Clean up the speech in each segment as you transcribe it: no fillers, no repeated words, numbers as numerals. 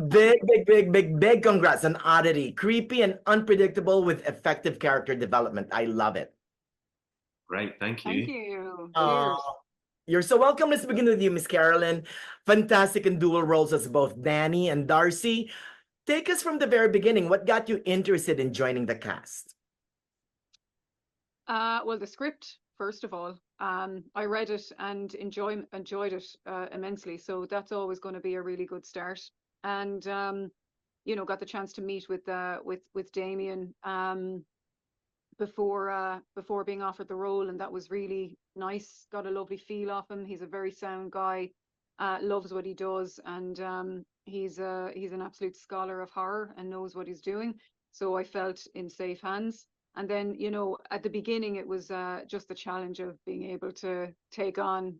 Big congrats on Oddity. Creepy and unpredictable with effective character development. I love it. Great, thank you. Thank you. Uh, Cheers. you're so welcome. Let's begin with you, Miss Carolyn. Fantastic in dual roles as both Dani and Darcy. Take us from the very beginning. What got you interested in joining the cast? Well, the script, first of all, I read it and enjoyed it immensely. So that's always going to be a really good start. And got the chance to meet with Damian before being offered the role, and that was really nice. Got a lovely feel off him. He's a very sound guy, loves what he does, and he's an absolute scholar of horror and knows what he's doing. So I felt in safe hands. And then, at the beginning, it was just the challenge of being able to take on,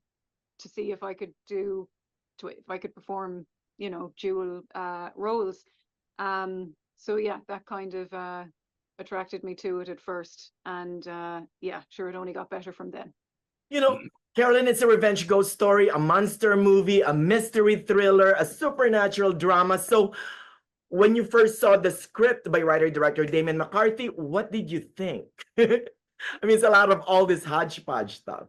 to see if I could perform, dual roles. So yeah, that kind of attracted me to it at first. And sure, it only got better from then. Carolyn, it's a revenge ghost story, a monster movie, a mystery thriller, a supernatural drama. So when you first saw the script by writer-director Damian Mc Carthy, what did you think? I mean, it's a lot of all this hodgepodge stuff.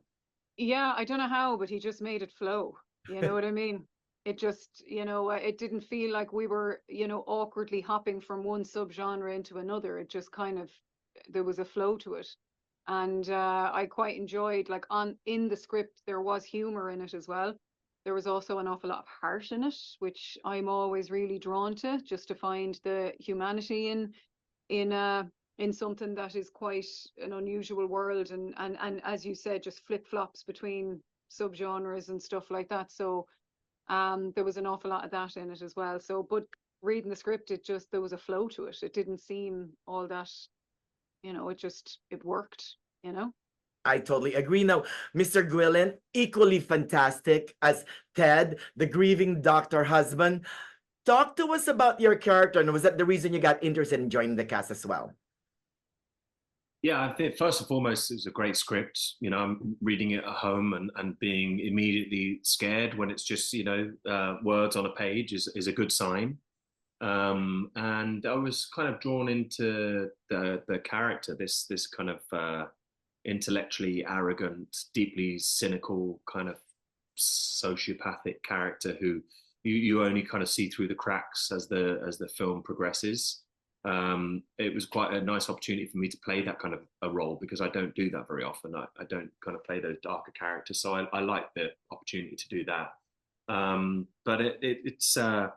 Yeah, I don't know how, but he just made it flow. You know what I mean? It just, it didn't feel like we were, awkwardly hopping from one subgenre into another. It just kind of, there was a flow to it. And I quite enjoyed, like, in the script, there was humor in it as well. There was also an awful lot of heart in it, which I'm always really drawn to, just to find the humanity in something that is quite an unusual world, and as you said, just flip-flops between subgenres and stuff like that. So there was an awful lot of that in it as well. So, but reading the script, there was a flow to it. It didn't seem all that, it worked, I totally agree. Now, Mr. Gwilyn, equally fantastic as Ted, the grieving doctor husband. Talk to us about your character, and was that the reason you got interested in joining the cast as well? Yeah, I think first and foremost, it was a great script. I'm reading it at home and being immediately scared when it's just, words on a page is a good sign. And I was kind of drawn into the character, this kind of intellectually arrogant, deeply cynical kind of sociopathic character who you only kind of see through the cracks as the film progresses. It was quite a nice opportunity for me to play that kind of a role, because I don't do that very often. I don't kind of play those darker characters, so I like the opportunity to do that. But it's a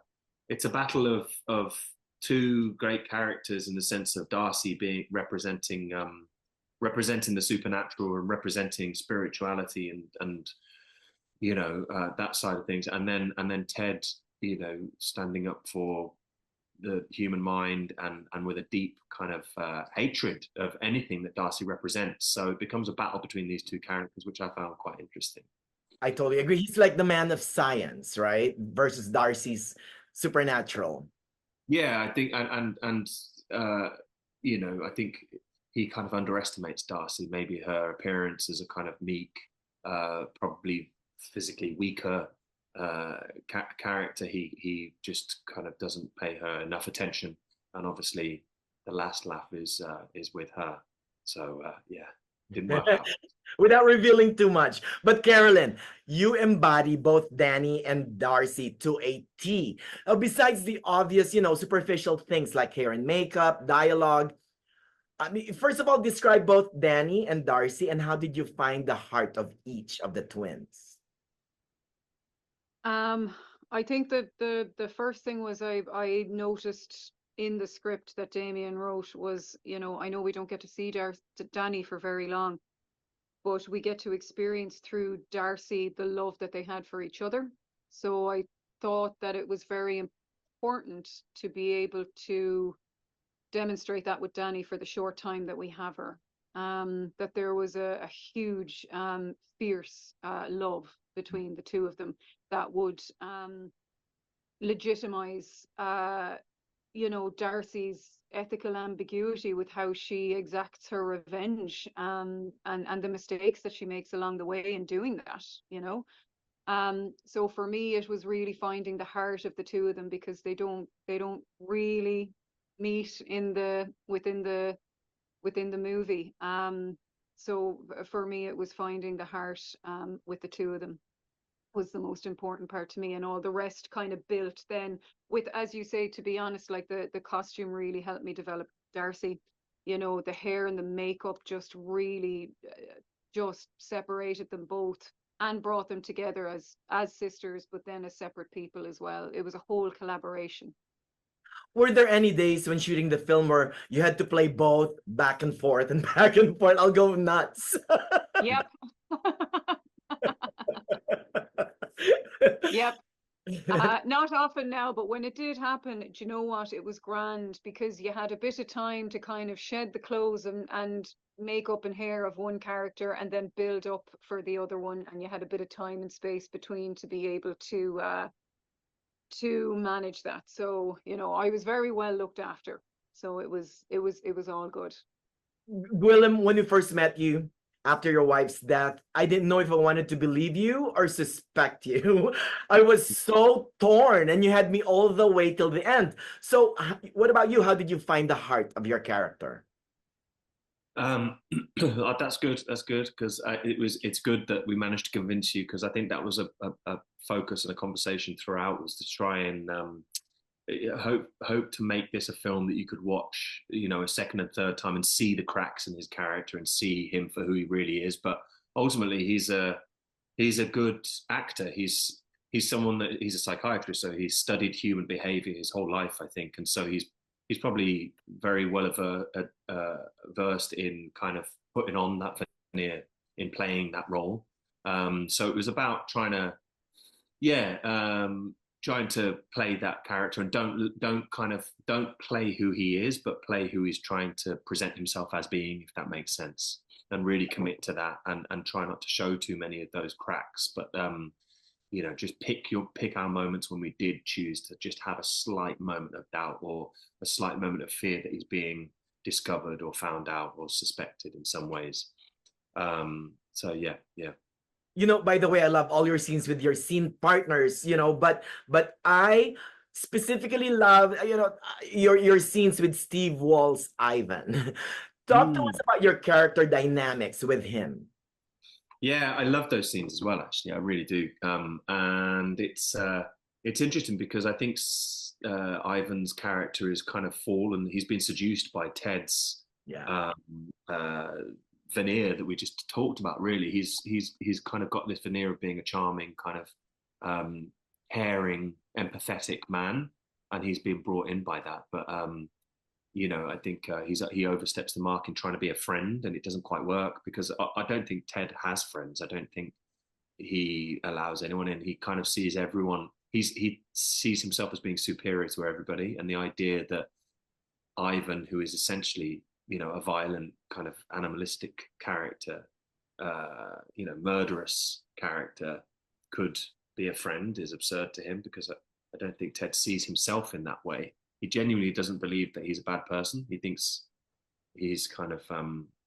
battle of two great characters, in the sense of Darcy being representing the supernatural and representing spirituality and that side of things, and then Ted, standing up for the human mind and with a deep kind of hatred of anything that Darcy represents. So it becomes a battle between these two characters, which I found quite interesting. I totally agree. He's like the man of science, right? Versus Darcy's supernatural. Yeah, I think, I think he kind of underestimates Darcy. Maybe her appearance as a kind of meek, probably physically weaker character. He just kind of doesn't pay her enough attention, and obviously the last laugh is with her. So didn't work out. Without revealing too much. But Carolyn, you embody both Dani and Darcy to a T. Besides the obvious, superficial things like hair and makeup, dialogue. I mean, first of all, describe both Dani and Darcy, and how did you find the heart of each of the twins? I think that the first thing was I noticed in the script that Damian wrote was, I know we don't get to see Dani for very long, but we get to experience through Darcy the love that they had for each other. So I thought that it was very important to be able to demonstrate that with Dani for the short time that we have her. That there was a huge, fierce love between the two of them that would legitimize, Darcy's ethical ambiguity with how she exacts her revenge, and the mistakes that she makes along the way in doing that. So for me, it was really finding the heart of the two of them, because they don't really meet within the movie. So for me, it was finding the heart with the two of them was the most important part to me, and all the rest kind of built then with, as you say, to be honest, like the costume really helped me develop Darcy. You know, the hair and the makeup just really just separated them both and brought them together as sisters, but then as separate people as well. It was a whole collaboration. Were there any days when shooting the film where you had to play both back and forth and back and forth? I'll go nuts. Yep. Yep. Not often now, but when it did happen, do you know what? It was grand, because you had a bit of time to kind of shed the clothes and makeup and hair of one character, and then build up for the other one, and you had a bit of time and space between to be able to manage that. So, you know, I was very well looked after. So it was all good. Gwilyn, when we first met you after your wife's death, I didn't know if I wanted to believe you or suspect you. I was so torn, and you had me all the way till the end. So, what about you? How did you find the heart of your character? Um, that's good. That's good because it's good that we managed to convince you, because I think that was a focus and a conversation throughout, was to try and hope to make this a film that you could watch, you know, a second and third time and see the cracks in his character and see him for who he really is. But ultimately, he's a good actor. He's someone that he's a psychiatrist, so he's studied human behavior his whole life, I think, and so he's probably very well versed in kind of putting on that veneer in playing that role. So it was about trying to play that character, and don't play who he is, but play who he's trying to present himself as being, if that makes sense, and really commit to that, and try not to show too many of those cracks. But you know, just pick our moments when we did choose to just have a slight moment of doubt or a slight moment of fear that he's being discovered or found out or suspected in some ways. So yeah. You know, by the way, I love all your scenes with your scene partners, you know, but I specifically love, you know, your scenes with Steve Wall's Ivan. Talk to us Mm. about your character dynamics with him. Yeah, I love those scenes as well. Actually, I really do. And it's interesting because I think Ivan's character is kind of fallen. He's been seduced by Ted's Yeah. uh, veneer that we just talked about. Really, he's kind of got this veneer of being a charming, kind of caring, empathetic man, and he's been brought in by that. But you know, I think he oversteps the mark in trying to be a friend, and it doesn't quite work because I don't think Ted has friends. I don't think he allows anyone in. He kind of sees everyone. He sees himself as being superior to everybody, and the idea that Ivan, who is essentially, you know, a violent kind of animalistic character, you know, murderous character, could be a friend is absurd to him, because I don't think Ted sees himself in that way. He genuinely doesn't believe that he's a bad person. He thinks he's kind of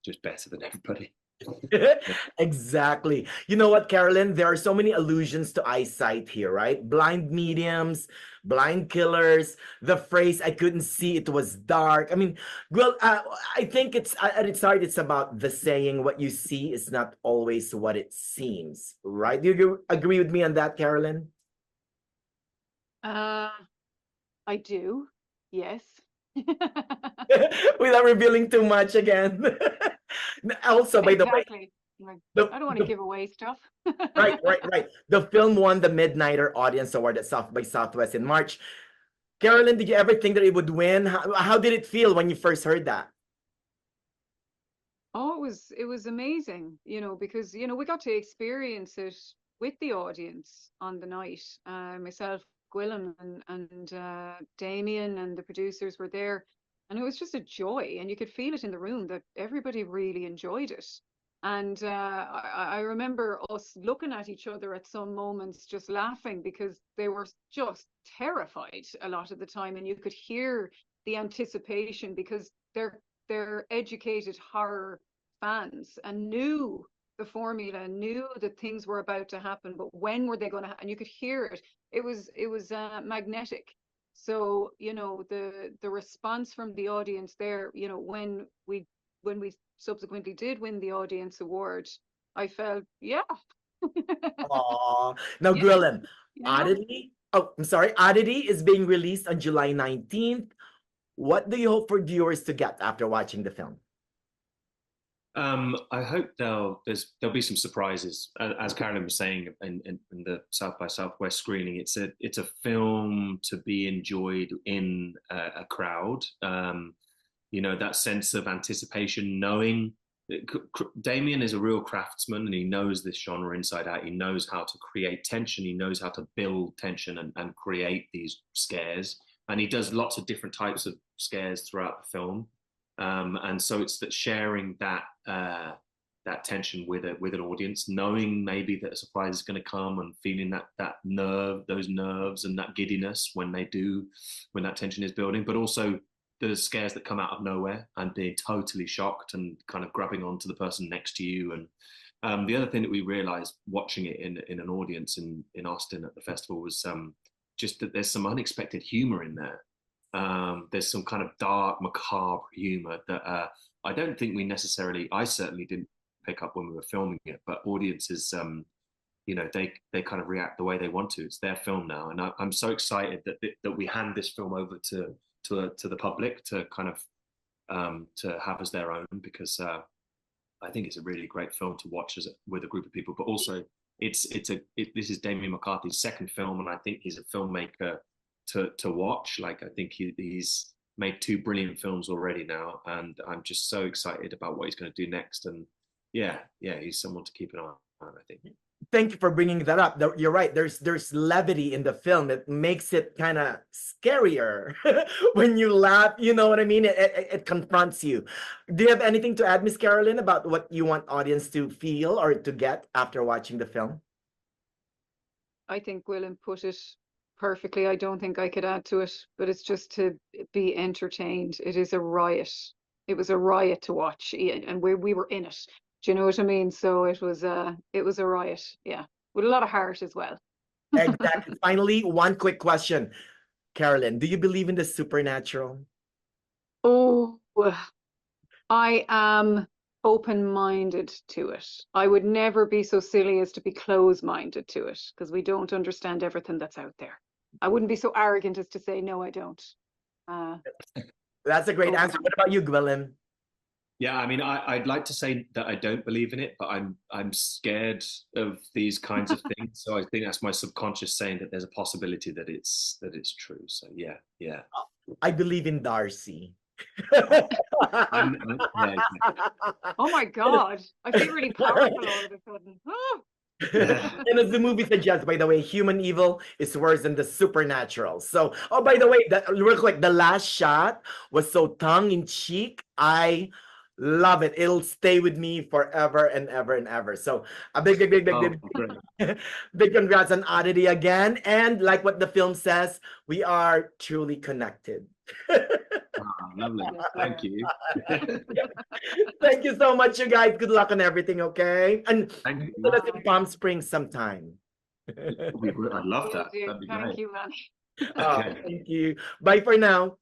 just better than everybody. Exactly. You know what, Carolyn? There are so many allusions to eyesight here, right? Blind mediums, blind killers, the phrase "I couldn't see, it was dark." I mean, well, I think it's at its heart, it's about the saying, "What you see is not always what it seems," right? Do you agree with me on that, Carolyn? Uh, I do. Yes. Without revealing too much again. Also, by the way, Exactly. Like, the, I don't want to the give away stuff. right. The film won the Midnighter Audience Award at South by Southwest in March. Carolyn, did you ever think that it would win? How did it feel when you first heard that? Oh, it was amazing, you know, because you know we got to experience it with the audience on the night. Myself, Gwilyn, and Damian and the producers were there, and it was just a joy, and you could feel it in the room that everybody really enjoyed it. And I remember us looking at each other at some moments, just laughing because they were just terrified a lot of the time, and you could hear the anticipation because they're educated horror fans and knew the formula, knew that things were about to happen, but when were they going to happen? And you could hear it. It was magnetic. So, you know, the response from the audience there, you know, when we subsequently did win the audience award, I felt, yeah. Aw. Now, Yeah, Gwilyn, you know. Oddity. Oh, I'm sorry. Oddity is being released on July 19th. What do you hope for viewers to get after watching the film? I hope there'll be some surprises. As Carolyn was saying in the South by Southwest screening, it's a film to be enjoyed in a crowd. You know, that sense of anticipation, knowing Damian is a real craftsman and he knows this genre inside out. He knows how to create tension. He knows how to build tension and create these scares. And he does lots of different types of scares throughout the film. And so it's that sharing that tension with an audience, knowing maybe that a surprise is going to come and feeling those nerves and that giddiness when that tension is building, but also the scares that come out of nowhere and being totally shocked and kind of grabbing onto the person next to you. And the other thing that we realized watching it in an audience in Austin at the festival was just that there's some unexpected humor in there. There's some kind of dark, macabre humor that I don't think I certainly didn't pick up when we were filming it, but audiences, you know, they kind of react the way they want to. It's their film now. And I'm so excited that we hand this film over to the public to kind of to have as their own, because I think it's a really great film to watch with a group of people. But also, this is Damian Mc Carthy's second film, and I think he's a filmmaker to watch. Like, I think he's made 2 brilliant films already now, and I'm just so excited about what he's going to do next. And yeah, he's someone to keep an eye on, I think. Thank you for bringing that up. You're right. There's levity in the film. It makes it kind of scarier when you laugh. You know what I mean? It confronts you. Do you have anything to add, Miss Carolyn, about what you want audience to feel or to get after watching the film? I think Gwilyn put it perfectly. I don't think I could add to it, but it's just to be entertained. It is a riot. It was a riot to watch, and we were in it. Do you know what I mean? So it was a riot, yeah, with a lot of heart as well. Exactly. Finally, one quick question, Carolyn. Do you believe in the supernatural? Oh, I am open-minded to it. I would never be so silly as to be close-minded to it, because we don't understand everything that's out there. I wouldn't be so arrogant as to say, no, I don't. That's a great answer. What about you, Gwilyn? Yeah, I mean, I'd like to say that I don't believe in it, but I'm scared of these kinds of things. So I think that's my subconscious saying that there's a possibility that it's true. So yeah. I believe in Darcy. Yeah, Oh my God, I feel really powerful all of a sudden. And as the movie suggests, by the way, human evil is worse than the supernatural. So, oh, by the way, real quick, the last shot was so tongue-in-cheek. I love it. It'll stay with me forever and ever and ever. So a big big congrats on Oddity again. And like what the film says, we are truly connected. Lovely. Thank you. Thank you so much, you guys. Good luck on everything, okay? And Thank you. see us in Palm Springs sometime. I'd love that. That'd be Thank great. you, Manny. Thank you. Bye for now.